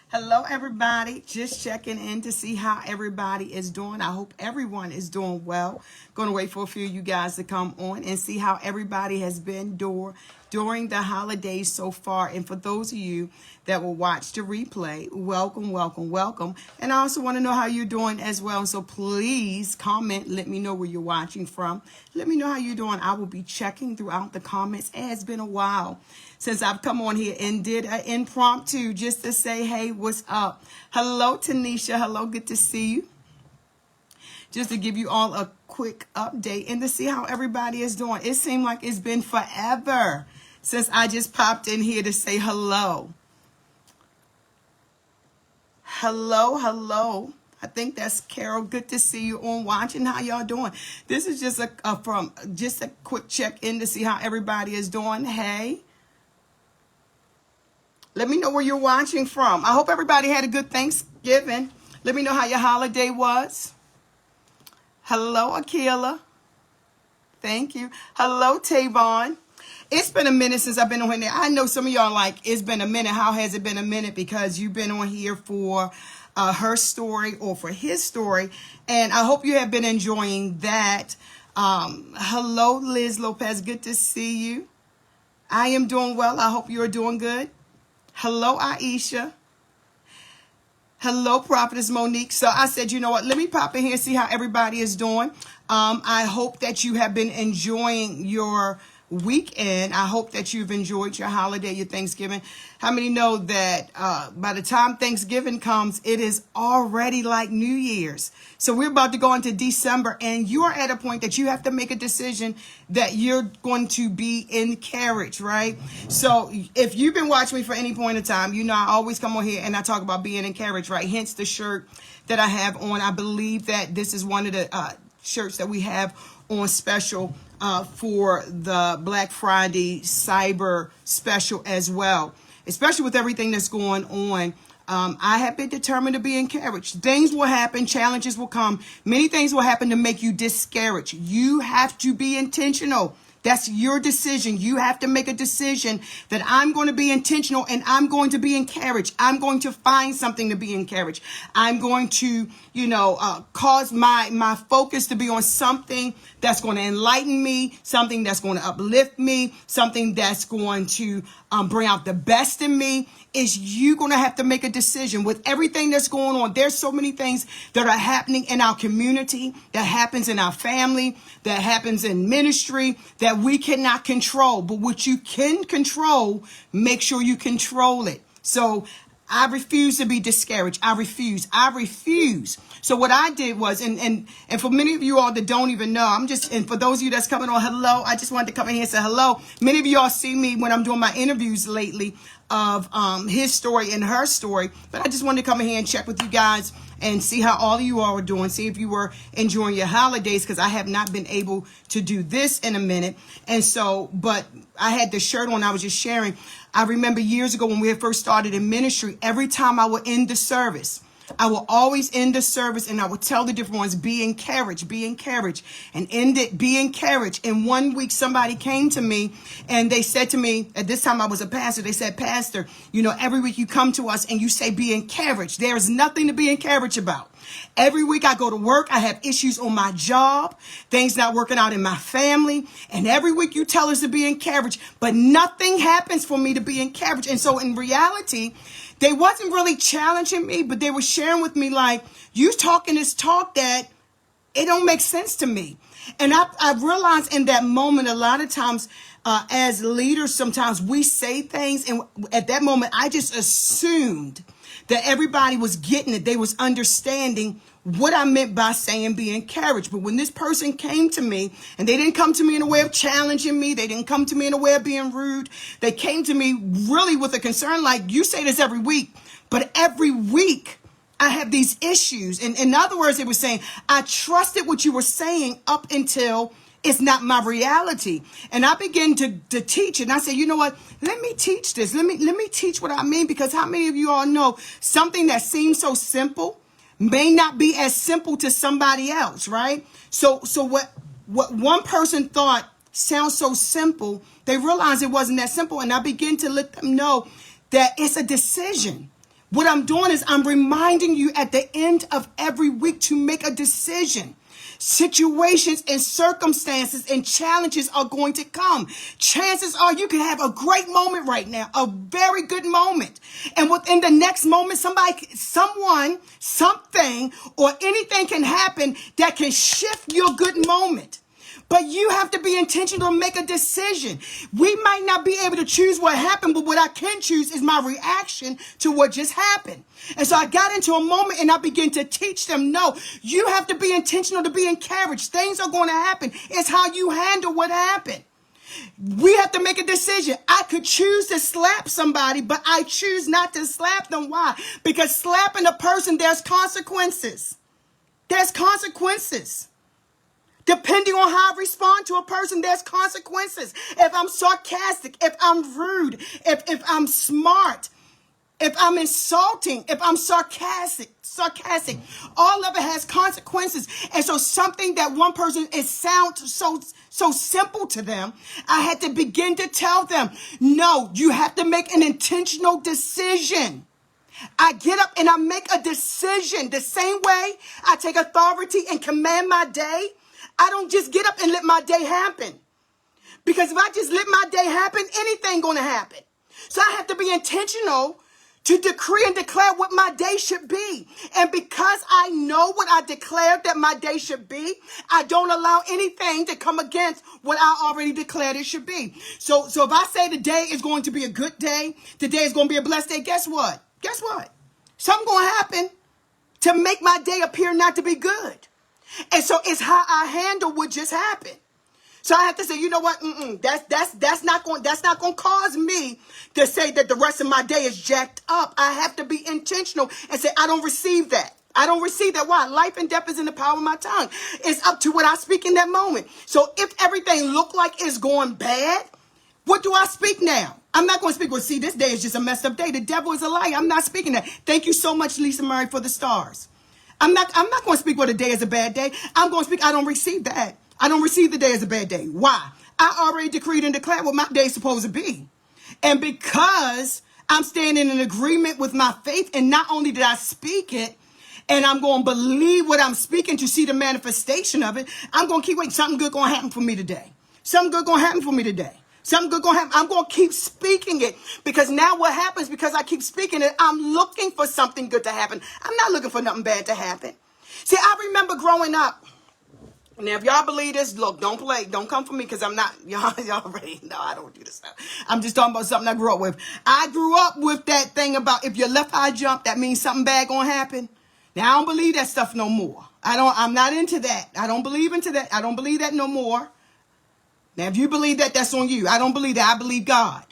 Hello, everybody. Just checking in to see how everybody is doing. I hope everyone is doing well. Going to wait for a few of you guys to come on and see how everybody has been during the holidays so far. And for those of you that will watch the replay, welcome, welcome, welcome. And I also want to know how you're doing as well. So please comment. Let me know where you're watching from. Let me know how you're doing. I will be checking throughout the comments. It's been a while since I've come on here and did an impromptu just to say, hey, what's up? Hello, Tanisha. Hello, good to see you. Just to give you all a quick update and to see how everybody is doing. It seemed like it's been forever since I just popped in here to say hello. Hello, hello. I think that's Carol. Good to see you on watching. How y'all doing? This is just a quick check in to see how everybody is doing. Hey. Let me know where you're watching from. I hope everybody had a good Thanksgiving. Let me know how your holiday was. Hello, Akila. Thank you. Hello, Tavon. It's been a minute since I've been on here. I know some of y'all like, it's been a minute. How has it been a minute? Because you've been on here for her story or for his story. And I hope you have been enjoying that. Hello, Liz Lopez. Good to see you. I am doing well. I hope you're doing good. Hello, Aisha. Hello, Prophetess Monique. So I said, you know what? Let me pop in here and see how everybody is doing. I hope that you have been enjoying your weekend. I hope that you've enjoyed your holiday, your Thanksgiving. How many know that by the time Thanksgiving comes, it is already like New Year's? So we're about to go into December, and you are at a point that you have to make a decision that you're going to be encouraged, right? So if you've been watching me for any point in time, you know I always come on here and I talk about being encouraged, right? Hence the shirt that I have on. I believe that this is one of the shirts that we have on special for the Black Friday Cyber special as well, especially with everything that's going on. I have been determined to be encouraged. Things will happen. Challenges will come. Many things will happen to make you discouraged. You have to be intentional. That's your decision. You have to make a decision that I'm going to be intentional and I'm going to be encouraged. I'm going to find something to be encouraged. I'm going to, cause my focus to be on something that's going to enlighten me, something that's going to uplift me, something that's going to bring out the best in me. Is you going to have to make a decision with everything that's going on. There's so many things that are happening in our community, that happens in our family, that happens in ministry that we cannot control. But what you can control, make sure you control it. So I refuse to be discouraged. I refuse. So what I did was, and for many of you all that don't even know, and for those of you that's coming on, hello, I just wanted to come in here and say hello. Many of you all see me when I'm doing my interviews lately of his story and her story, but I just wanted to come in here and check with you guys and see how all of you all are doing, see if you were enjoying your holidays, because I have not been able to do this in a minute. And so, but I had the shirt on, I was just sharing. I remember years ago when we had first started in ministry, every time I would end the service, I will always end the service and I will tell the different ones, be encouraged, and end it, be encouraged. And one week somebody came to me and they said to me, at this time I was a pastor, they said, Pastor, every week you come to us and you say, be encouraged. There is nothing to be encouraged about. Every week I go to work, I have issues on my job, things not working out in my family. And every week you tell us to be encouraged, but nothing happens for me to be encouraged. And so in reality, they wasn't really challenging me, but they were sharing with me like, you talking this talk that it don't make sense to me. And I realized in that moment, a lot of times as leaders, sometimes we say things. And at that moment, I just assumed that everybody was getting it. They was understanding what I meant by saying be encouraged. But when this person came to me, and they didn't come to me in a way of challenging me, they didn't come to me in a way of being rude. They came to me really with a concern like, you say this every week, but every week I have these issues. And in other words, they were saying, I trusted what you were saying up until it's not my reality. And I began to teach it. And I said, you know what? Let me teach this. Let me teach what I mean, because how many of you all know something that seems so simple may not be as simple to somebody else, right? So what one person thought sounds so simple, they realized it wasn't that simple. And I began to let them know that it's a decision. What I'm doing is I'm reminding you at the end of every week to make a decision. Situations and circumstances and challenges are going to come. Chances are you can have a great moment right now, a very good moment. And within the next moment, someone, something, or anything can happen that can shift your good moment. But you have to be intentional to make a decision. We might not be able to choose what happened, but what I can choose is my reaction to what just happened. And so I got into a moment and I began to teach them, no, you have to be intentional to be encouraged. Things are going to happen. It's how you handle what happened. We have to make a decision. I could choose to slap somebody, but I choose not to slap them. Why? Because slapping a person, there's consequences. There's consequences. Depending on how I respond to a person, there's consequences. If I'm sarcastic, if I'm rude, if I'm smart, if I'm insulting, if I'm sarcastic, all of it has consequences. And so something that one person, it sounds so simple to them, I had to begin to tell them, no, you have to make an intentional decision. I get up and I make a decision. The same way I take authority and command my day, I don't just get up and let my day happen. Because if I just let my day happen, anything going to happen. So I have to be intentional to decree and declare what my day should be. And because I know what I declared that my day should be, I don't allow anything to come against what I already declared it should be. So if I say the day is going to be a good day, the day is going to be a blessed day, guess what? Guess what? Something's going to happen to make my day appear not to be good. And so it's how I handle what just happened. So I have to say, you know what? That's not going to cause me to say that the rest of my day is jacked up. I have to be intentional and say, I don't receive that. I don't receive that. Why? Life and death is in the power of my tongue. It's up to what I speak in that moment. So if everything look like it's going bad, what do I speak now? I'm not going to speak, well, see, this day is just a messed up day. The devil is a liar. I'm not speaking that. Thank you so much, Lisa Murray, for the stars. I'm not going to speak what a day is a bad day. I'm going to speak, I don't receive that. I don't receive the day as a bad day. Why? I already decreed and declared what my day is supposed to be. And because I'm standing in agreement with my faith, and not only did I speak it, and I'm going to believe what I'm speaking to see the manifestation of it, I'm going to keep waiting. Something good going to happen for me today. Something good going to happen for me today. Something good going to happen. I'm going to keep speaking it, because now what happens, because I keep speaking it, I'm looking for something good to happen. I'm not looking for nothing bad to happen. See, I remember growing up. Now, if y'all believe this, look, don't play. Don't come for me, because I'm not. Y'all already know I don't do this stuff. I'm just talking about something I grew up with. I grew up with that thing about if your left eye jump, that means something bad going to happen. Now, I don't believe that stuff no more. I'm not into that. I don't believe into that. I don't believe that no more. Now, if you believe that, that's on you. I don't believe that. I believe God.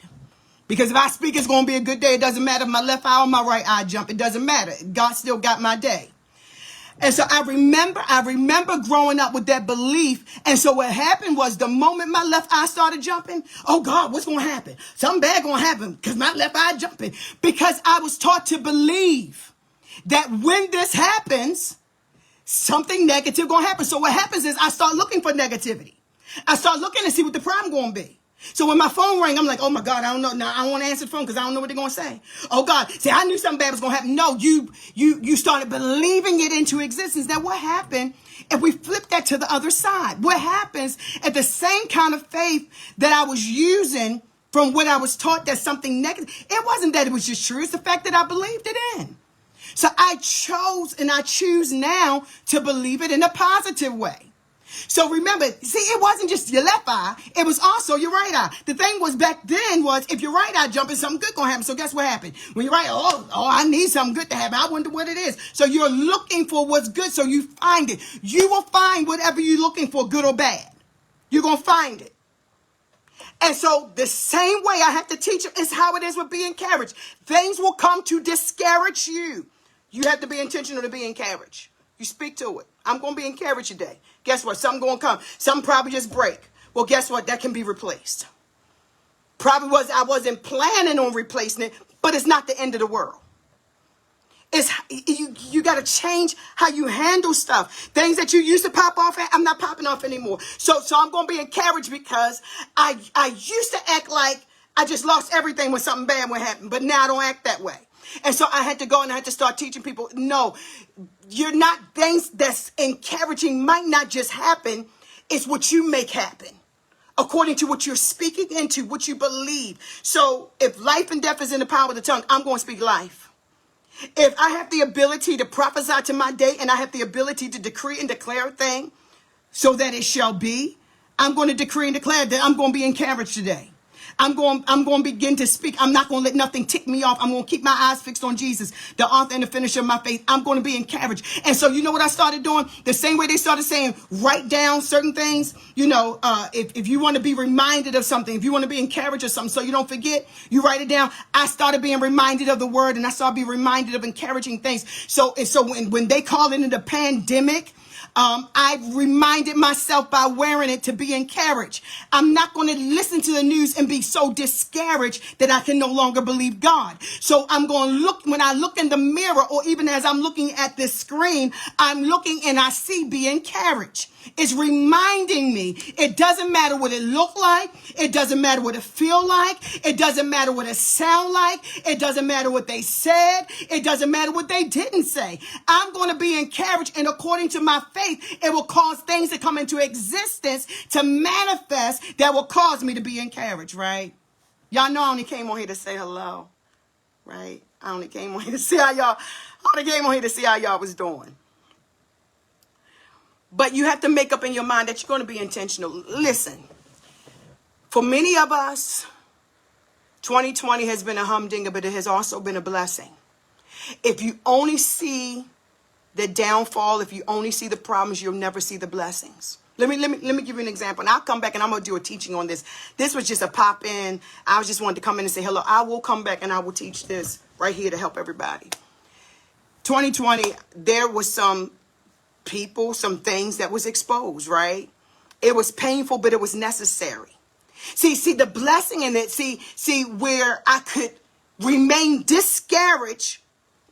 Because if I speak it's going to be a good day, it doesn't matter if my left eye or my right eye jump. It doesn't matter. God still got my day. And so I remember growing up with that belief. And so what happened was the moment my left eye started jumping, oh God, what's going to happen? Something bad going to happen because my left eye jumping. Because I was taught to believe that when this happens, something negative going to happen. So what happens is I start looking for negativity. I start looking to see what the problem going to be. So when my phone rang, I'm like, oh my God, I don't know. Now I don't want to answer the phone because I don't know what they're going to say. Oh God, see, I knew something bad was going to happen. No, you started believing it into existence. Now what happened if we flip that to the other side? What happens at the same kind of faith that I was using from what I was taught that something negative? It wasn't that it was just true. It's the fact that I believed it in. So I chose and I choose now to believe it in a positive way. So remember, see, it wasn't just your left eye. It was also your right eye. The thing was back then was if your right eye jumping, something good going to happen. So guess what happened? When you're right, oh, I need something good to happen. I wonder what it is. So you're looking for what's good. So you find it. You will find whatever you're looking for, good or bad. You're going to find it. And so the same way I have to teach them is how it is with being encouraged. Things will come to discourage you. You have to be intentional to be encouraged. You speak to it. I'm going to be encouraged today. Guess what? Something going to come. Something probably just break. Well, guess what? That can be replaced. I wasn't planning on replacing it, but it's not the end of the world. It's you got to change how you handle stuff. Things that you used to pop off at, I'm not popping off anymore. So I'm going to be encouraged because I used to act like I just lost everything when something bad would happen, but now I don't act that way. And so I had to go and I had to start teaching people, no, you're not, things that's encouraging might not just happen. It's what you make happen according to what you're speaking into, what you believe. So if life and death is in the power of the tongue, I'm going to speak life. If I have the ability to prophesy to my day and I have the ability to decree and declare a thing so that it shall be, I'm going to decree and declare that I'm going to be encouraged today. I'm going to begin to speak. I'm not going to let nothing tick me off. I'm going to keep my eyes fixed on Jesus, the author and the finisher of my faith. I'm going to be encouraged. And so you know what I started doing? The same way they started saying, write down certain things. You know, if you want to be reminded of something, if you want to be encouraged or something so you don't forget, you write it down. I started being reminded of the word and I started being reminded of encouraging things. So when they call it the pandemic, I reminded myself by wearing it to be encouraged. I'm not going to listen to the news and be so discouraged that I can no longer believe God. So I'm going to look, when I look in the mirror, or even as I'm looking at this screen, I'm looking and I see be encouraged. It's reminding me it doesn't matter what it look like. It doesn't matter what it feel like. It doesn't matter what it sound like. It doesn't matter what they said. It doesn't matter what they didn't say. I'm going to be encouraged, and according to my faith, it will cause things to come into existence, to manifest, that will cause me to be encouraged, right? Y'all know I only came on here to say hello, right? I only came on here to see how y'all was doing. But you have to make up in your mind that you're going to be intentional. Listen, for many of us, 2020 has been a humdinger, but it has also been a blessing. If you only see the downfall, if you only see the problems, you'll never see the blessings. Let me give you an example, and I'll come back and I'm going to do a teaching on this. This was just a pop in. I was just wanted to come in and say hello. I will come back and I will teach this right here to help everybody. 2020, there was some people, some things that was exposed, right? It was painful, but it was necessary. See the blessing in it. See where I could remain discouraged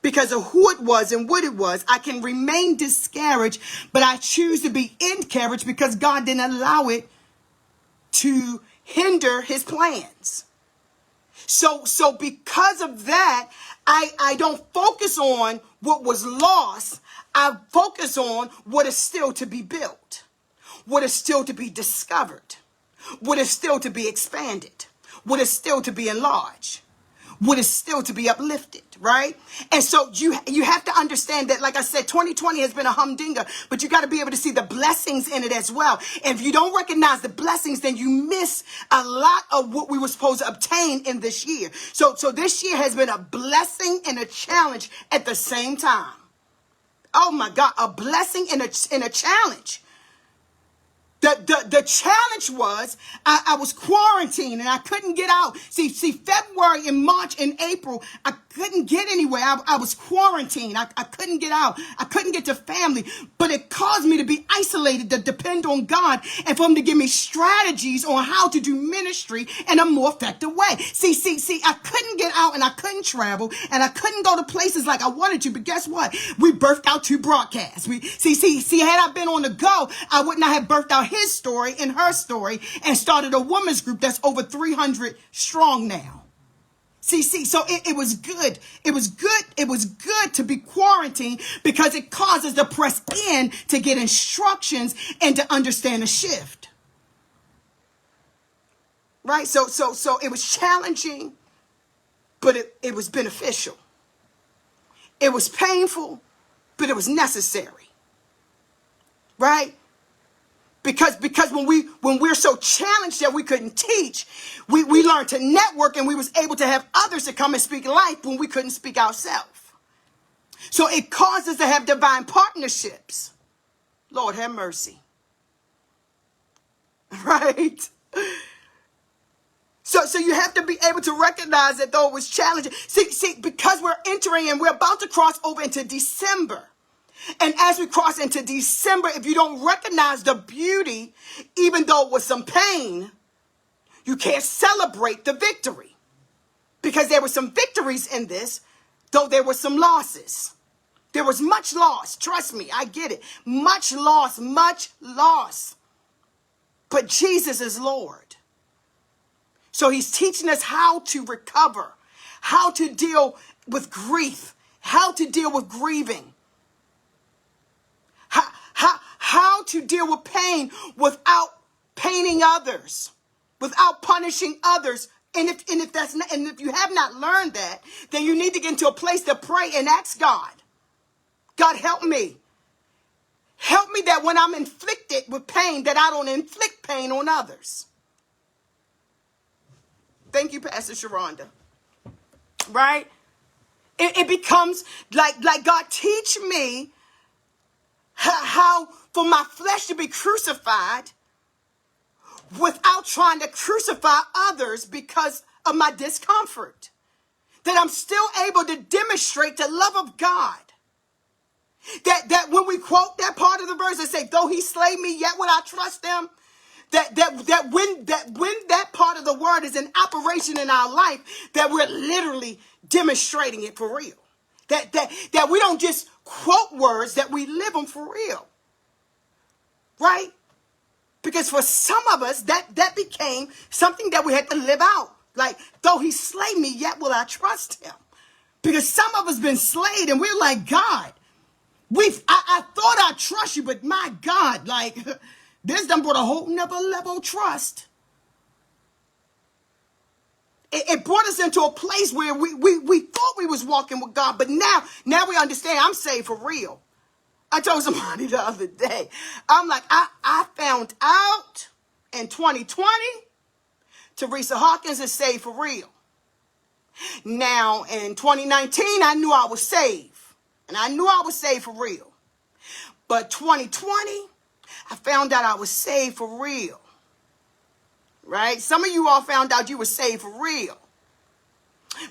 because of who it was and what it was. I can remain discouraged, but I choose to be encouraged because God didn't allow it to hinder his plans. So because of that, I don't focus on what was lost. I focus on what is still to be built, what is still to be discovered, what is still to be expanded, what is still to be enlarged, what is still to be uplifted, right? And so you have to understand that, like I said, 2020 has been a humdinger, but you got to be able to see the blessings in it as well. And if you don't recognize the blessings, then you miss a lot of what we were supposed to obtain in this year. So this year has been a blessing and a challenge at the same time. Oh my God, a blessing and a challenge. The challenge was I was quarantined and I couldn't get out. See, February and March and April, I couldn't get anywhere. I was quarantined. I couldn't get out. I couldn't get to family. But it caused me to be isolated, to depend on God, and for him to give me strategies on how to do ministry in a more effective way. See, I couldn't get out and I couldn't travel and I couldn't go to places like I wanted to. But guess what? We birthed out 2 broadcasts. Had I been on the go, I would not have birthed out his story and her story and started a women's group that's over 300 strong now. So it was good. It was good to be quarantined because it causes us to press in to get instructions and to understand the shift. Right? So it was challenging, but it was beneficial. It was painful, but it was necessary. Right? Because when we're so challenged that we couldn't teach, we learned to network and we was able to have others to come and speak life when we couldn't speak ourselves. So it caused us to have divine partnerships. Lord have mercy. Right? So you have to be able to recognize that though it was challenging. See, because we're entering and we're about to cross over into December. And as we cross into December, if you don't recognize the beauty, even though it was some pain, you can't celebrate the victory. Because there were some victories in this, though there were some losses. There was much loss. Trust me, I get it. Much loss. But Jesus is Lord. So he's teaching us how to recover, how to deal with grief, how to deal with grieving, how to deal with pain without paining others, without punishing others. And if you have not learned that, then you need to get into a place to pray and ask God, God, help me. Help me that when I'm inflicted with pain, that I don't inflict pain on others. Thank you, Pastor Sharonda. Right? It becomes like God, teach me how for my flesh to be crucified without trying to crucify others because of my discomfort. That I'm still able to demonstrate the love of God. That when we quote that part of the verse and say, though he slay me, yet will I trust him. That when that part of the word is in operation in our life, that we're literally demonstrating it for real. That we don't just quote words, that we live them for real. Right? Because for some of us, that became something that we had to live out. Like, though he slay me, yet will I trust him. Because some of us been slayed and we're like, God, I thought I'd trust you, but my God, like, this done brought a whole nother level of trust. It brought us into a place where we thought we was walking with God, but now we understand I'm saved for real. I told somebody the other day, I'm like, I found out in 2020, Teresa Hawkins is saved for real. Now, in 2019, I knew I was saved. And I knew I was saved for real. But 2020, I found out I was saved for real. Right? Some of you all found out you were saved for real.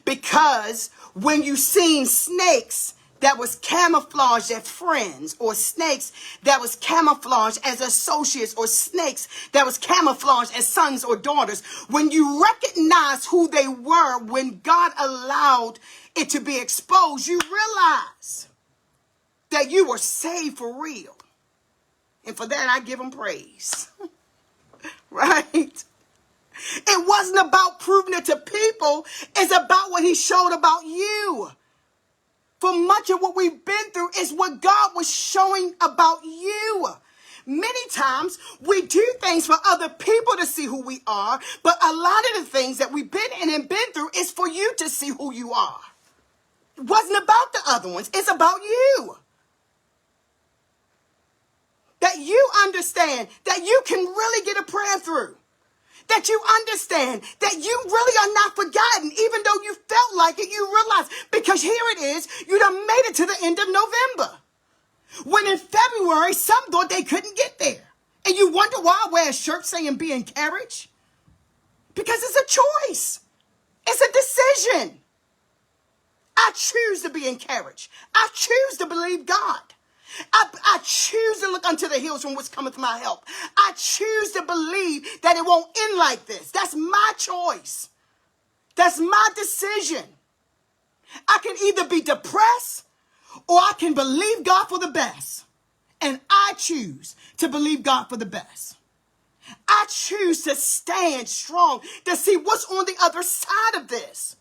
Because when you seen snakes that was camouflaged as friends, or snakes that was camouflaged as associates, or snakes that was camouflaged as sons or daughters, when you recognize who they were, when God allowed it to be exposed, you realize that you were saved for real. And for that, I give him praise. Right? It wasn't about proving it to people. It's about what he showed about you. For much of what we've been through is what God was showing about you. Many times we do things for other people to see who we are, but a lot of the things that we've been in and been through is for you to see who you are. It wasn't about the other ones. It's about you. That you understand that you can really get a prayer through. That you understand that you really are not forgotten, even though you felt like it, you realize, because here it is, you done made it to the end of November. When in February, some thought they couldn't get there. And you wonder why I wear a shirt saying be encouraged? Because it's a choice. It's a decision. I choose to be encouraged. I choose to believe God. I choose to look unto the hills from which cometh my help. I choose to believe that it won't end like this. That's my choice. That's my decision. I can either be depressed or I can believe God for the best. And I choose to believe God for the best. I choose to stand strong to see what's on the other side of this.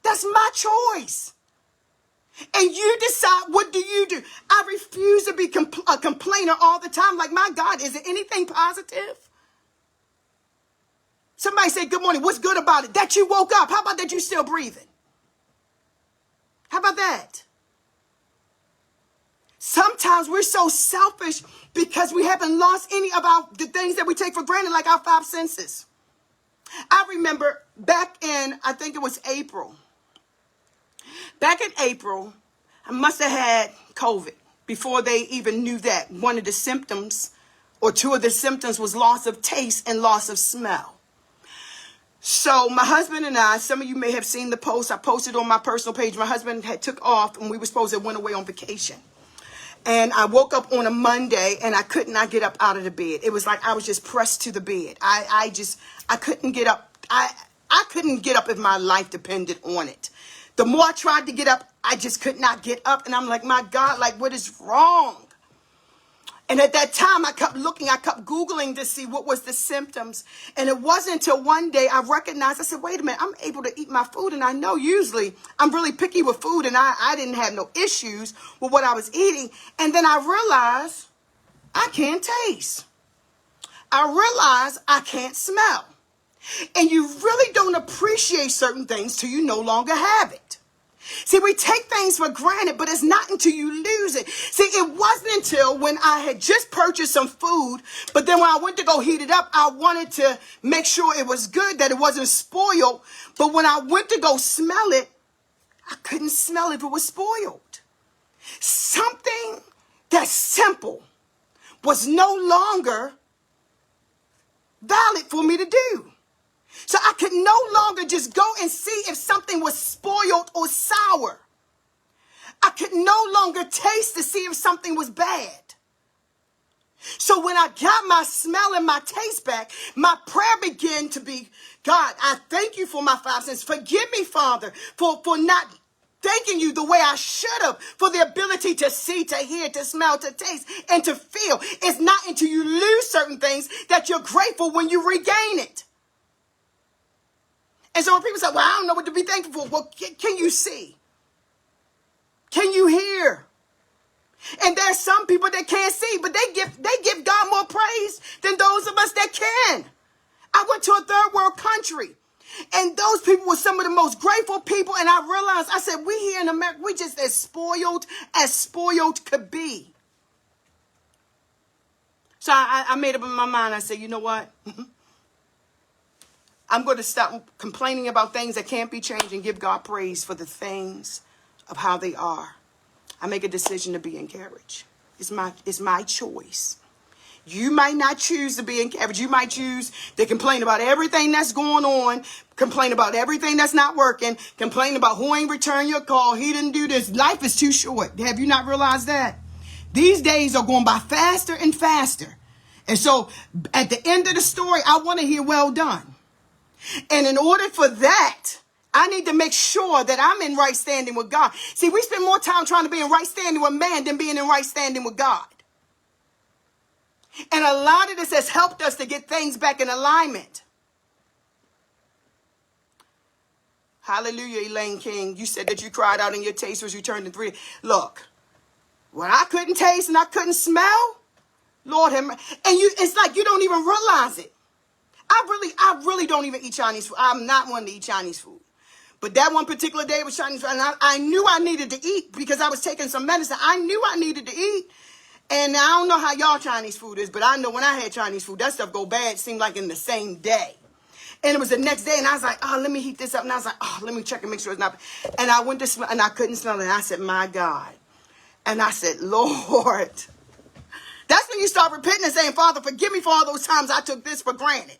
That's my choice. And you decide, what do you do? I refuse to be a complainer all the time. Like, my God, is it anything positive? Somebody say, good morning. What's good about it? That you woke up. How about that you still breathing? How about that? Sometimes we're so selfish because we haven't lost any of the things that we take for granted, like our 5 senses. I remember back in, I think it was April. Back in April, I must have had COVID before they even knew that. One of the symptoms, or 2 of the symptoms, was loss of taste and loss of smell. So my husband and I, some of you may have seen the post. I posted on my personal page. My husband had took off and we were supposed to went away on vacation. And I woke up on a Monday and I could not get up out of the bed. It was like I was just pressed to the bed. I couldn't get up. I couldn't get up if my life depended on it. The more I tried to get up, I just could not get up. And I'm like, my God, like, what is wrong? And at that time, I kept looking, I kept Googling to see what was the symptoms. And it wasn't until one day I recognized, I said, wait a minute, I'm able to eat my food. And I know usually I'm really picky with food, and I didn't have no issues with what I was eating. And then I realized I can't taste. I realized I can't smell. And you really don't appreciate certain things till you no longer have it. See, we take things for granted, but it's not until you lose it. See, it wasn't until when I had just purchased some food, but then when I went to go heat it up, I wanted to make sure it was good, that it wasn't spoiled. But when I went to go smell it, I couldn't smell if it was spoiled. Something that's simple was no longer valid for me to do. So I could no longer just go and see if something was spoiled or sour. I could no longer taste to see if something was bad. So when I got my smell and my taste back, my prayer began to be, God, I thank you for my 5 cents. Forgive me, Father, for not thanking you the way I should have, for the ability to see, to hear, to smell, to taste, and to feel. It's not until you lose certain things that you're grateful when you regain it. And so when people say, well, I don't know what to be thankful for. Well, can you see? Can you hear? And there's some people that can't see, but they give God more praise than those of us that can. I went to a third world country, and those people were some of the most grateful people. And I realized, I said, we here in America, we just as spoiled could be. So I made up in my mind. I said, you know what? I'm going to stop complaining about things that can't be changed and give God praise for the things of how they are. I make a decision to be encouraged. It's my choice. You might not choose to be encouraged. You might choose to complain about everything that's going on, complain about everything that's not working, complain about who ain't returned your call, he didn't do this. Life is too short. Have you not realized that? These days are going by faster and faster. And so at the end of the story, I want to hear well done. And in order for that, I need to make sure that I'm in right standing with God. See, we spend more time trying to be in right standing with man than being in right standing with God. And a lot of this has helped us to get things back in alignment. Hallelujah, Elaine King. You said that you cried out and your taste was returned in 3 days. Look, when I couldn't taste and I couldn't smell, Lord have mercy. And it's like you don't even realize it. I really don't even eat Chinese food. I'm not one to eat Chinese food. But that one particular day was Chinese food. And I knew I needed to eat because I was taking some medicine. I knew I needed to eat. And I don't know how y'all Chinese food is, but I know when I had Chinese food, that stuff go bad. It seemed like in the same day. And it was the next day, and I was like, oh, let me heat this up. And I was like, oh, let me check and make sure it's not. And I went to smell, and I couldn't smell it. And I said, my God. And I said, Lord. That's when you start repenting and saying, Father, forgive me for all those times I took this for granted.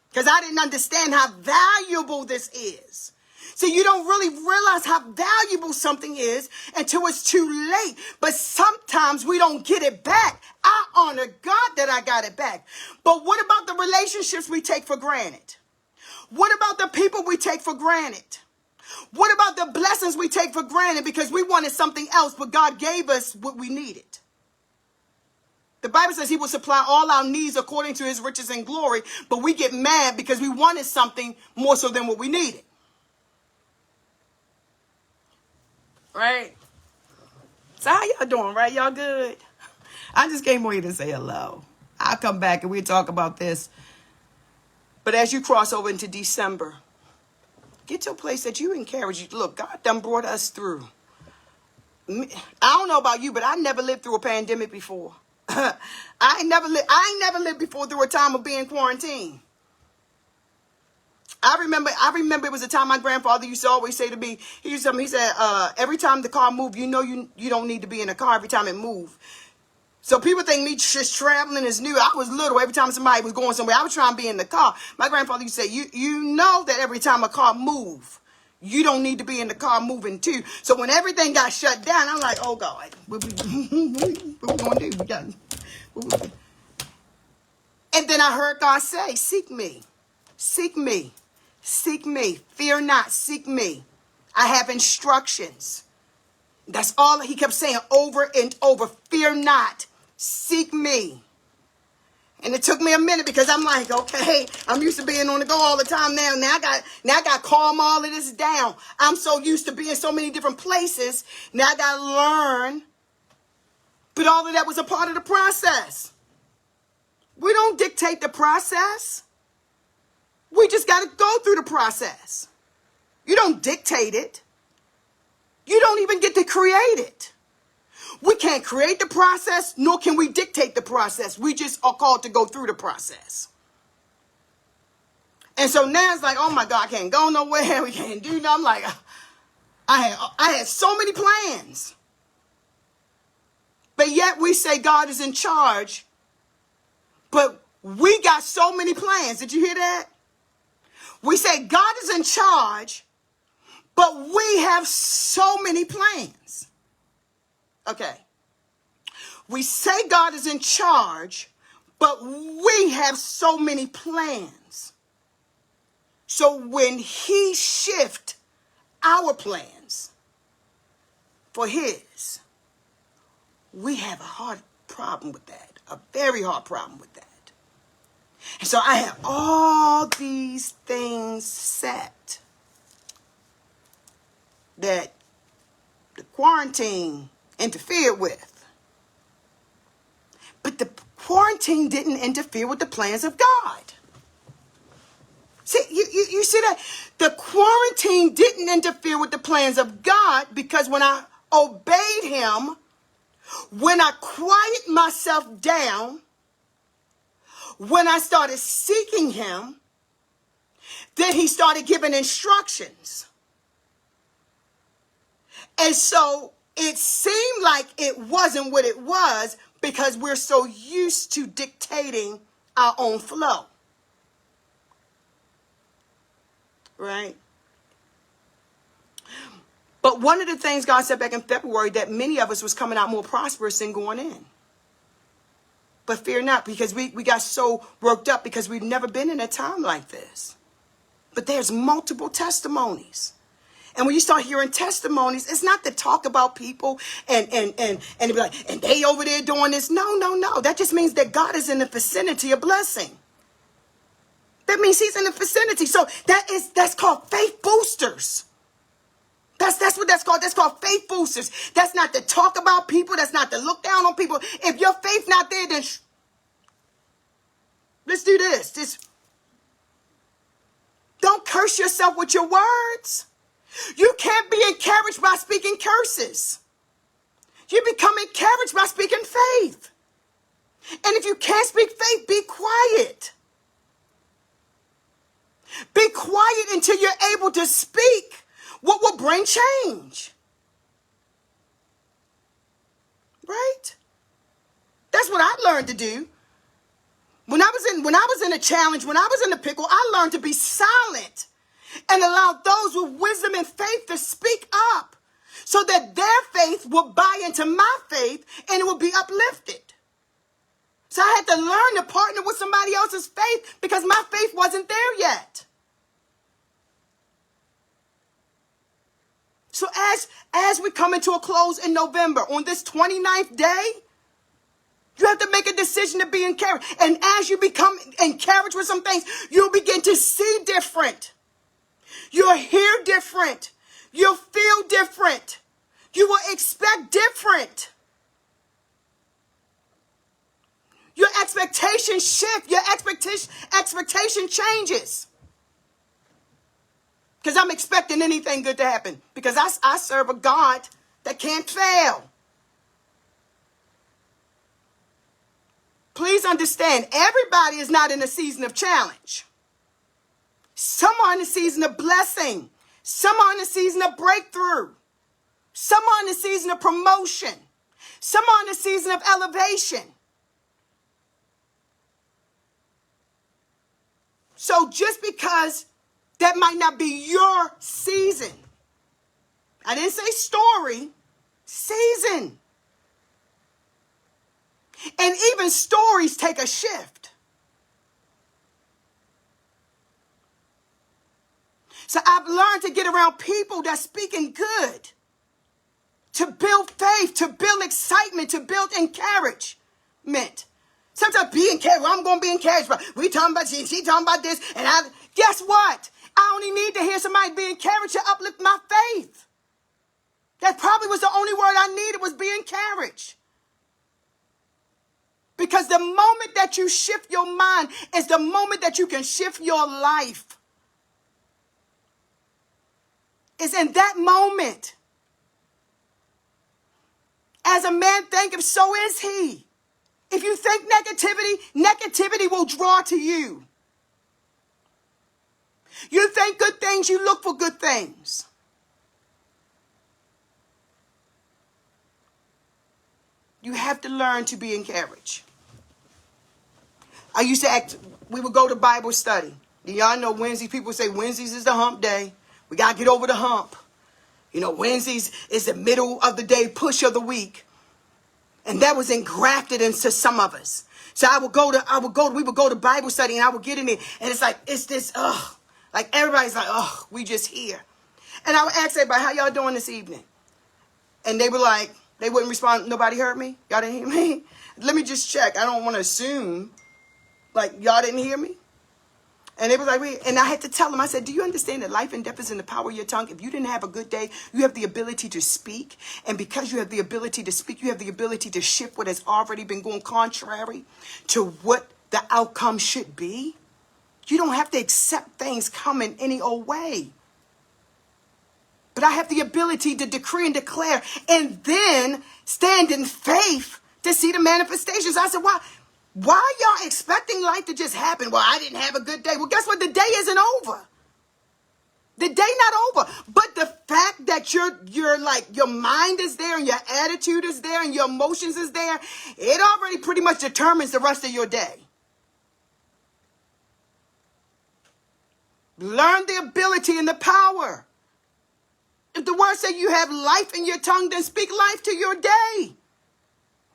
Because I didn't understand how valuable this is. See, you don't really realize how valuable something is until it's too late. But sometimes we don't get it back. I honor God that I got it back. But what about the relationships we take for granted? What about the people we take for granted? What about the blessings we take for granted because we wanted something else, but God gave us what we needed? The Bible says he will supply all our needs according to his riches and glory, but we get mad because we wanted something more so than what we needed. Right? So how y'all doing, right? Y'all good? I just came over here to say hello. I'll come back and we'll talk about this. But as you cross over into December, get to a place that you encourage. Look, God done brought us through. I don't know about you, but I never lived through a pandemic before. I ain't never lived before through a time of being quarantined. I remember it was a time my grandfather used to always say to me, he said, every time the car moved, you know you don't need to be in a car every time it moved. So people think me just traveling is new. I was little. Every time somebody was going somewhere, I was trying to be in the car. My grandfather used to say, you know that every time a car moves, you don't need to be in the car moving too. So when everything got shut down, I'm like, oh God, what we going to do? And then I heard God say, seek me, seek me, seek me. Fear not, seek me. I have instructions. That's all he kept saying over and over. Fear not, seek me. And it took me a minute because I'm like, okay, I'm used to being on the go all the time now. Now I got to calm all of this down. I'm so used to being so many different places. Now I got to learn. But all of that was a part of the process. We don't dictate the process. We just got to go through the process. You don't dictate it. You don't even get to create it. We can't create the process, nor can we dictate the process. We just are called to go through the process. And so now it's like, oh my God, I can't go nowhere. We can't do nothing. I'm like, I had so many plans. But yet we say God is in charge. But we got so many plans. Did you hear that? We say God is in charge, but we have so many plans. Okay. We say God is in charge, but we have so many plans. So when he shifts our plans for his, we have a hard problem with that, a very hard problem with that. And so I have all these things set that the quarantine interfered with. But the quarantine didn't interfere with the plans of God. See, you see that? The quarantine didn't interfere with the plans of God because when I obeyed him, when I quiet myself down, when I started seeking him, then he started giving instructions. And so it seemed like it wasn't what it was because we're so used to dictating our own flow. Right? But one of the things God said back in February that many of us was coming out more prosperous than going in. But fear not, because we got so worked up because we've never been in a time like this. But there's multiple testimonies. And when you start hearing testimonies, it's not to talk about people and be like, and they over there doing this. No. That just means that God is in the vicinity of blessing. That means he's in the vicinity. So that's called faith boosters. That's what that's called. That's called faith boosters. That's not to talk about people. That's not to look down on people. If your faith not there, then let's do this. Just don't curse yourself with your words. You can't be encouraged by speaking curses. You become encouraged by speaking faith. And if you can't speak faith, be quiet. Be quiet until you're able to speak what will bring change. Right? That's what I learned to do. When I was in a challenge, when I was in a pickle, I learned to be silent and allow those with wisdom and faith to speak up so that their faith will buy into my faith and it will be uplifted. So I had to learn to partner with somebody else's faith because my faith wasn't there yet. So as we come into a close in November, on this 29th day, you have to make a decision to be encouraged. And as you become encouraged with some things, you'll begin to see different. You'll hear different. You'll feel different. You will expect different. Your expectations shift. Your expectation changes. Because I'm expecting anything good to happen. Because I serve a God that can't fail. Please understand, everybody is not in a season of challenge. Some are in a season of blessing. Some are in a season of breakthrough. Some are in a season of promotion. Some are in a season of elevation. So just because that might not be your season. I didn't say story, season. And even stories take a shift. So I've learned to get around people that's speaking good, to build faith, to build excitement, to build encourage. Sometimes be encouraged. Well, I'm going to be encouraged. But we talking about she talking about this. And guess what? I only need to hear somebody be encouraged to uplift my faith. That probably was the only word I needed, was be encouraged. Because the moment that you shift your mind is the moment that you can shift your life. It's in that moment. As a man thinketh, so is he. If you think negativity will draw to you. You think good things, you look for good things. You have to learn to be encouraged. I used to we would go to Bible study. Y'all know Wednesdays, people say Wednesdays is the hump day. We got to get over the hump. Wednesdays is the middle of the day, push of the week. And that was engrafted into some of us. So we would go to Bible study, and I would get in there, and it's this, like everybody's like, we just here. And I would ask everybody, how y'all doing this evening? And they were like, they wouldn't respond. Nobody heard me? Y'all didn't hear me? Let me just check. I don't want to assume like y'all didn't hear me. And they was like, wait. And I had to tell them, I said, do you understand that life and death is in the power of your tongue? If you didn't have a good day, you have the ability to speak. And because you have the ability to speak, you have the ability to shift what has already been going contrary to what the outcome should be. You don't have to accept things coming any old way. But I have the ability to decree and declare and then stand in faith to see the manifestations. I said, why are y'all expecting life to just happen? Well, I didn't have a good day. Well, guess what? The day isn't over. The day not over. But the fact that you're like, your mind is there and your attitude is there and your emotions is there, it already pretty much determines the rest of your day. Learn the ability and the power. If the word says you have life in your tongue, then speak life to your day.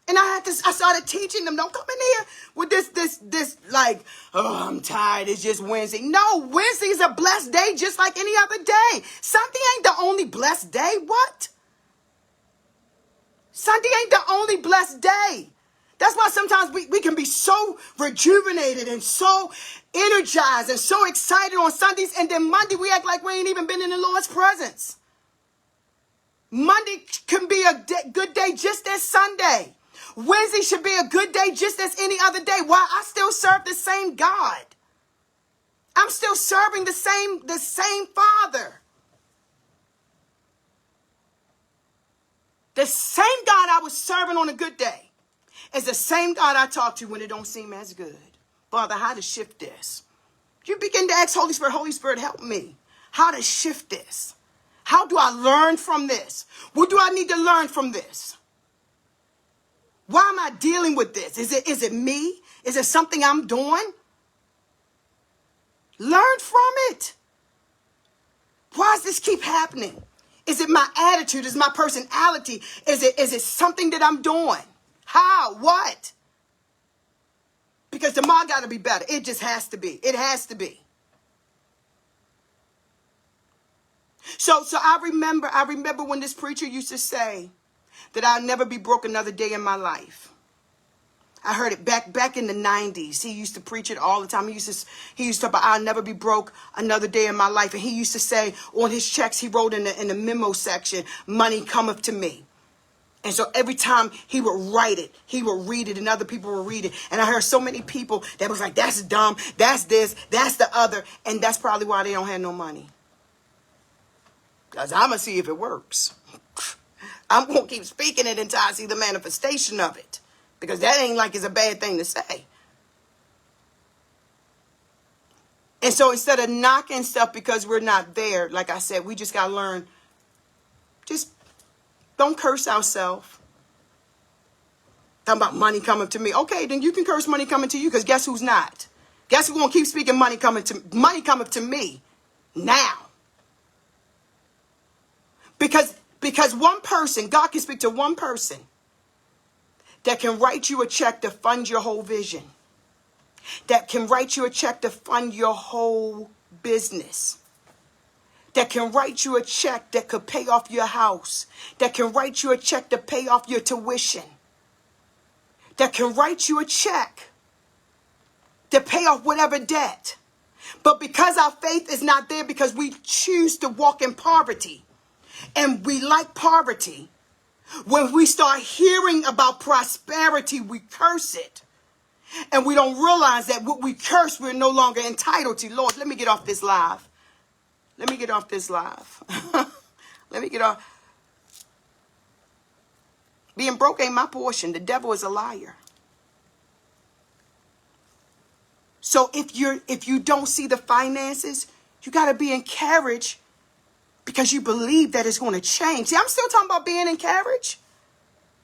And I started teaching them, don't come in here with this like, oh, I'm tired, it's just Wednesday. No, Wednesday is a blessed day just like any other day. Sunday ain't the only blessed day. What? Sunday ain't the only blessed day. That's why sometimes we can be so rejuvenated and so energized and so excited on Sundays. And then Monday we act like we ain't even been in the Lord's presence. Monday can be a good day just as Sunday. Wednesday should be a good day just as any other day. Why? I still serve the same God. I'm still serving the same Father. The same God I was serving on a good day is the same God I talk to when it don't seem as good. Father, how to shift this? You begin to ask Holy Spirit, help me. How to shift this? How do I learn from this? What do I need to learn from this? Why am I dealing with this? Is it me? Is it something I'm doing? Learn from it. Why does this keep happening? Is it my attitude? Is it my personality? Is it something that I'm doing? How? What? Because tomorrow got to be better. It just has to be. It has to be. So I remember when this preacher used to say that I'll never be broke another day in my life. I heard it back in the 90s. He used to preach it all the time. He used to talk about I'll never be broke another day in my life. And he used to say on his checks, he wrote in the memo section, money cometh to me. And so every time he would write it, he would read it and other people would read it. And I heard so many people that was like, that's dumb, that's this, that's the other. And that's probably why they don't have no money. Because I'm going to see if it works. I'm going to keep speaking it until I see the manifestation of it. Because that ain't like it's a bad thing to say. And so instead of knocking stuff because we're not there, like I said, we just got to learn. Just don't curse ourselves. Talking about money coming to me. Okay, then you can curse money coming to you because guess who's not? Guess who's going to keep speaking money coming to me now? Because one person, God can speak to one person that can write you a check to fund your whole vision. That can write you a check to fund your whole business. That can write you a check that could pay off your house. That can write you a check to pay off your tuition. that can write you a check to pay off whatever debt. But because our faith is not there, because we choose to walk in poverty, and we like poverty, when we start hearing about prosperity, we curse it. And we don't realize that what we curse, we're no longer entitled to. Lord, let me get off this live. Let me get off this live. Let me get off. Being broke ain't my portion. The devil is a liar. So if you don't see the finances, you got to be encouraged because you believe that it's going to change. See, I'm still talking about being encouraged.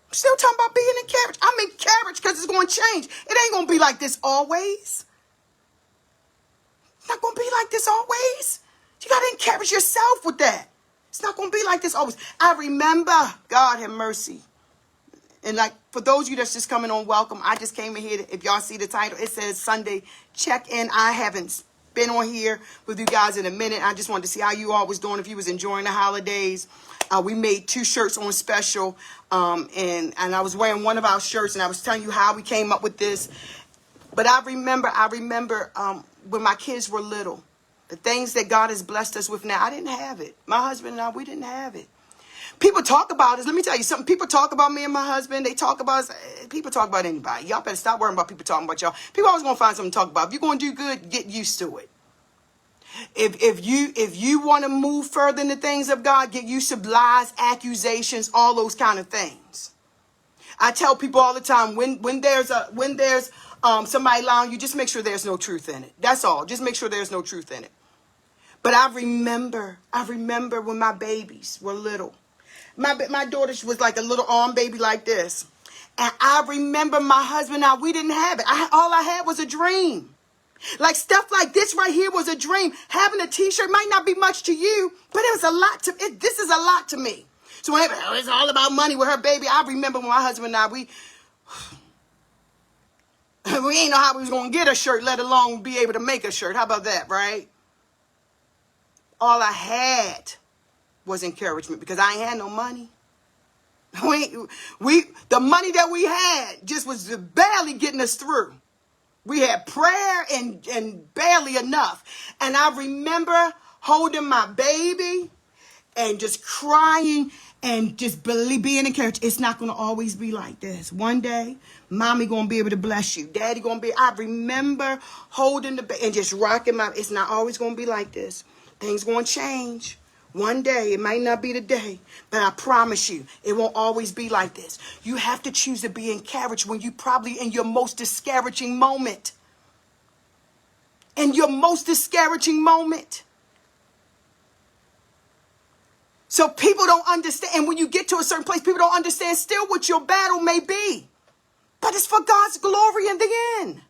I'm still talking about being encouraged. I'm encouraged because it's going to change. It ain't going to be like this always. It's not going to be like this always. You got to encourage yourself with that. It's not going to be like this always. I remember, God have mercy. And like, for those of you that's just coming on, welcome. I just came in here. If y'all see the title, it says Sunday Check-In. I haven't been on here with you guys in a minute. I just wanted to see how you all was doing, if you was enjoying the holidays. We made 2 shirts on special. And I was wearing one of our shirts, and I was telling you how we came up with this. But I remember when my kids were little, the things that God has blessed us with now, I didn't have it. My husband and I, we didn't have it. People talk about us. Let me tell you something. People talk about me and my husband. They talk about us. People talk about anybody. Y'all better stop worrying about people talking about y'all. People always going to find something to talk about. If you're going to do good, get used to it. If you want to move further in the things of God, get used to lies, accusations, all those kind of things. I tell people all the time, when there's somebody lying, you just make sure there's no truth in it. That's all. Just make sure there's no truth in it. But I remember when my babies were little. My daughter was like a little arm baby like this. And I remember my husband and I, we didn't have it. All I had was a dream. Like stuff like this right here was a dream. Having a t-shirt might not be much to you, but it was a lot to it. This is a lot to me. So whenever it's all about money with her baby, I remember when my husband and I, we ain't know how we was going to get a shirt, let alone be able to make a shirt. How about that, right? All I had was encouragement because I ain't had no money. The money that we had just was barely getting us through. We had prayer and barely enough. And I remember holding my baby and just crying and just being encouraged. It's not going to always be like this. One day, mommy going to be able to bless you. Daddy going to be. I remember holding the baby and just rocking it's not always going to be like this. Things going to change. One day, it might not be the day, but I promise you, it won't always be like this. You have to choose to be encouraged when you probably in your most discouraging moment. In your most discouraging moment. So people don't understand. And when you get to a certain place, people don't understand still what your battle may be. But it's for God's glory in the end.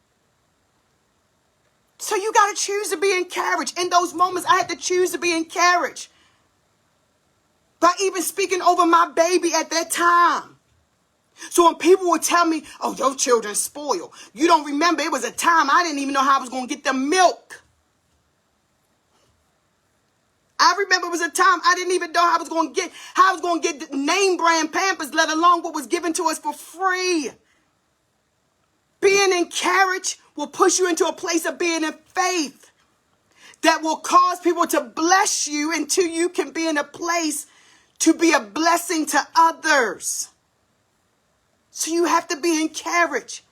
So you got to choose to be encouraged. In those moments, I had to choose to be encouraged. By even speaking over my baby at that time. So when people would tell me, oh, your children spoiled. You don't remember, it was a time I didn't even know how I was going to get the milk. I remember it was a time I didn't even know how I was going to get the name brand Pampers, let alone what was given to us for free. Being encouraged will push you into a place of being in faith that will cause people to bless you until you can be in a place to be a blessing to others. So you have to be encouraged.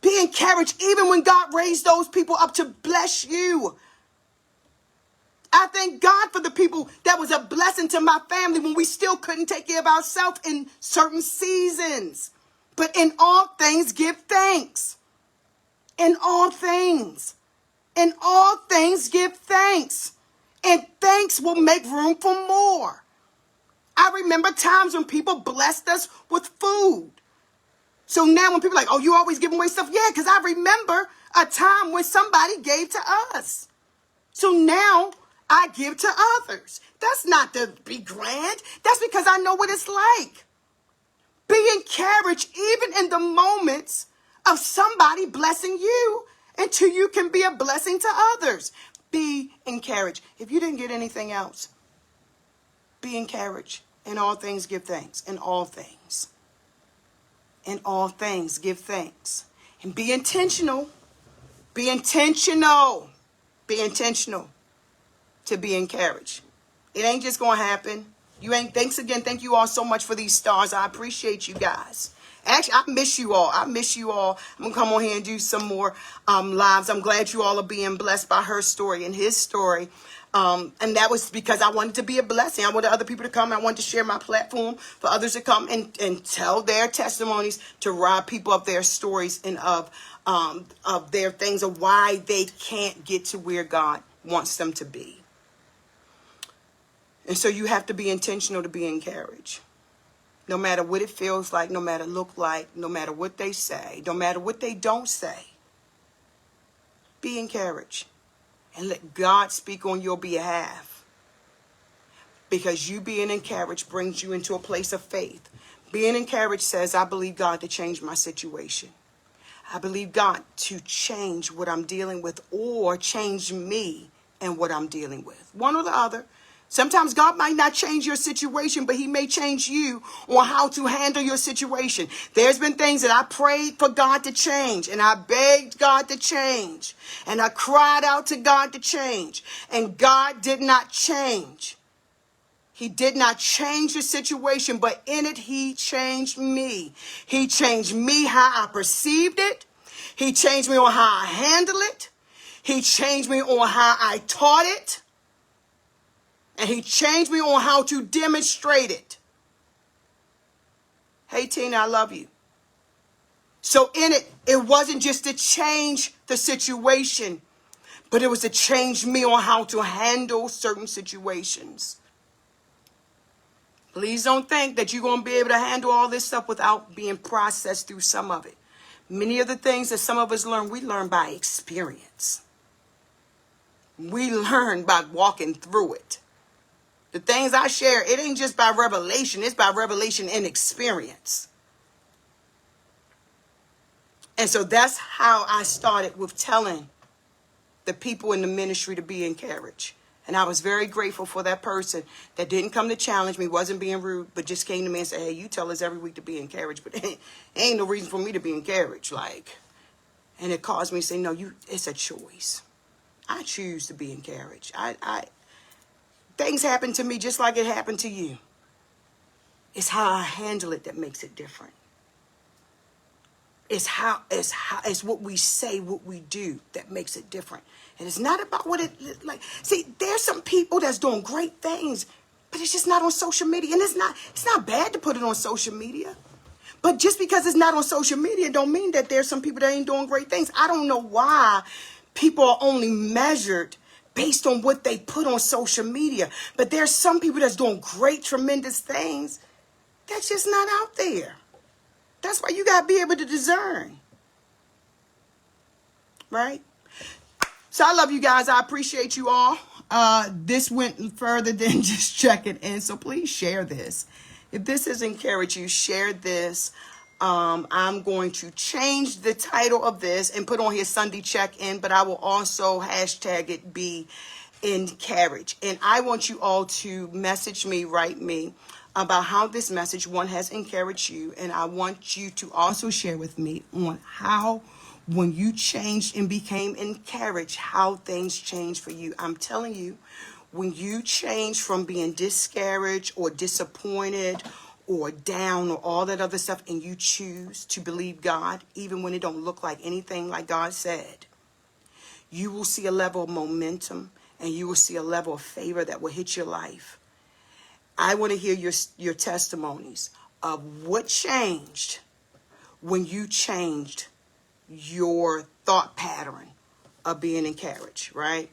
Be encouraged even when God raised those people up to bless you. I thank God for the people that was a blessing to my family when we still couldn't take care of ourselves in certain seasons. But in all things, give thanks. In all things. In all things, give thanks. And thanks will make room for more. I remember times when people blessed us with food. So now when people are like, oh, you always giving away stuff? Yeah, because I remember a time when somebody gave to us. So now I give to others. That's not to be grand. That's because I know what it's like. Be encouraged even in the moments of somebody blessing you until you can be a blessing to others. Be encouraged. If you didn't get anything else, be encouraged. In all things, give thanks. In all things. In all things, give thanks. And be intentional. Be intentional. Be intentional to be encouraged. It ain't just going to happen. Thanks again. Thank you all so much for these stars. I appreciate you guys. Actually, I miss you all. I miss you all. I'm going to come on here and do some more lives. I'm glad you all are being blessed by her story and his story. And that was because I wanted to be a blessing. I wanted other people to come. I wanted to share my platform for others to come and tell their testimonies, to rob people of their stories and of their things, of why they can't get to where God wants them to be. And so you have to be intentional to be encouraged. No matter what it feels like, no matter look like, no matter what they say, no matter what they don't say. Be encouraged. And let God speak on your behalf. Because you being encouraged brings you into a place of faith. Being encouraged says, I believe God to change my situation. I believe God to change what I'm dealing with, or change me and what I'm dealing with. One or the other. Sometimes God might not change your situation, but he may change you on how to handle your situation. There's been things that I prayed for God to change, and I begged God to change, and I cried out to God to change, and God did not change. He did not change the situation, but in it, he changed me. He changed me how I perceived it. He changed me on how I handle it. He changed me on how I taught it. And he changed me on how to demonstrate it. Hey, Tina, I love you. So in it, it wasn't just to change the situation, but it was to change me on how to handle certain situations. Please don't think that you're going to be able to handle all this stuff without being processed through some of it. Many of the things that some of us learn, we learn by experience. We learn by walking through it. The things I share, it ain't just by revelation. It's by revelation and experience. And so that's how I started with telling the people in the ministry to be encouraged. And I was very grateful for that person that didn't come to challenge me, wasn't being rude, but just came to me and said, hey, you tell us every week to be encouraged, but ain't no reason for me to be encouraged. And it caused me to say, no, it's a choice. I choose to be encouraged. Things happen to me just like it happened to you. It's how I handle it that makes it different. It's what we say, what we do that makes it different. And it's not about what it like. See, there's some people that's doing great things, but it's just not on social media. And it's not bad to put it on social media. But just because it's not on social media don't mean that there's some people that ain't doing great things. I don't know why people are only measured based on what they put on social media. But there's some people that's doing great, tremendous things that's just not out there. That's why you got to be able to discern. Right? So I love you guys. I appreciate you all. This went further than just checking in. So please share this. If this has encouraged you, share this. I'm going to change the title of this and put on here Sunday check-in, but I will also hashtag it be encouraged. And I want you all to message me, write me about how this message, one, has encouraged you. And I want you to also share with me on how, when you changed and became encouraged, how things changed for you. I'm telling you, when you change from being discouraged or disappointed or down or all that other stuff, and you choose to believe God, even when it don't look like anything like God said, you will see a level of momentum and you will see a level of favor that will hit your life. I want to hear your testimonies of what changed when you changed your thought pattern of being encouraged, right?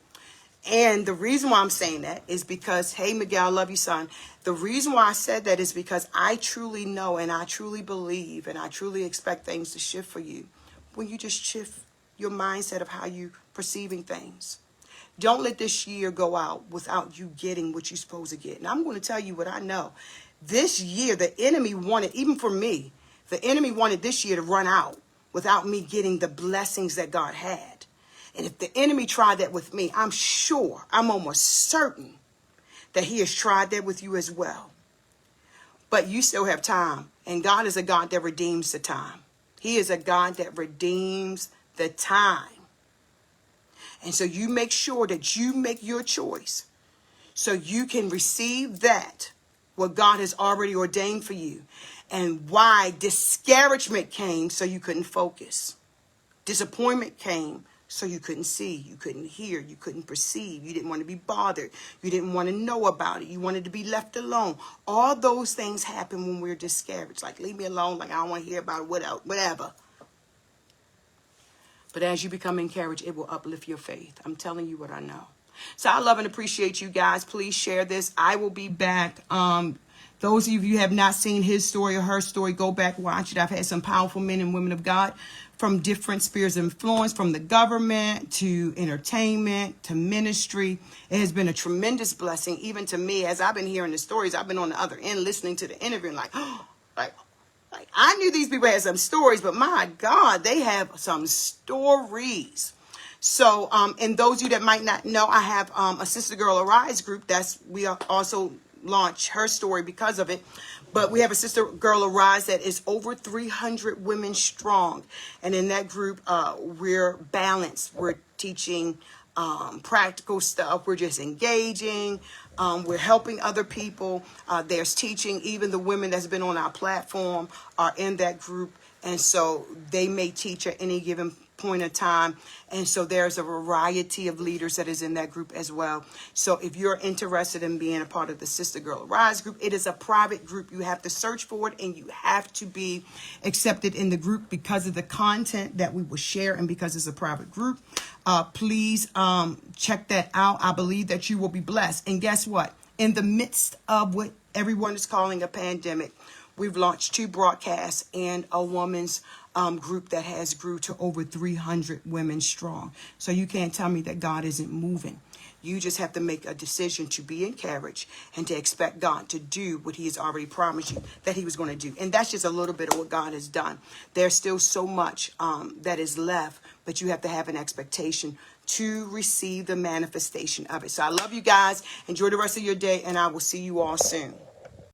And the reason why I'm saying that is because, hey, Miguel, I love you, son. The reason why I said that is because I truly know and I truly believe and I truly expect things to shift for you when you just shift your mindset of how you perceiving things. Don't let this year go out without you getting what you're supposed to get. And I'm going to tell you what I know. This year, the enemy wanted, even for me, the enemy wanted this year to run out without me getting the blessings that God had. And if the enemy tried that with me, I'm sure, I'm almost certain that he has tried that with you as well. But you still have time And God is a God that redeems the time. He is a God that redeems the time. And so you make sure that you make your choice so you can receive that, what God has already ordained for you. And why discouragement came so you couldn't focus. Disappointment came so you couldn't see, you couldn't hear, you couldn't perceive, you didn't want to be bothered, you didn't want to know about it, you wanted to be left alone. All those things happen when we're discouraged. Like, leave me alone, like I don't want to hear about it, whatever. But as you become encouraged, it will uplift your faith. I'm telling you what I know. So I love and appreciate you guys. Please share this. I will be back. Those of you who have not seen his story or her story, go back, watch it. I've had some powerful men and women of God from different spheres of influence, from the government to entertainment to ministry. It has been a tremendous blessing, even to me, as I've been hearing the stories. I've been on the other end listening to the interview and like I knew these people had some stories, but my God, they have some stories. So, and those of you that might not know, I have a Sister Girl Arise group. We also launched her story because of it. But we have a Sister Girl Arise that is over 300 women strong. And in that group, we're balanced. We're teaching practical stuff. We're just engaging. We're helping other people. There's teaching. Even the women that's been on our platform are in that group. And so they may teach at any given point of time. And so there's a variety of leaders that is in that group as well. So if you're interested in being a part of the Sister Girl Rise group, it is a private group. You have to search for it and you have to be accepted in the group because of the content that we will share and because it's a private group. Please check that out. I believe that you will be blessed. And guess what? In the midst of what everyone is calling a pandemic, we've launched 2 broadcasts and a woman's group that has grew to over 300 women strong. So you can't tell me that God isn't moving. You just have to make a decision to be encouraged and to expect God to do what he has already promised you that he was going to do. And that's just a little bit of what God has done. There's still so much that is left, but you have to have an expectation to receive the manifestation of it. So I love you guys. Enjoy the rest of your day, and I will see you all soon.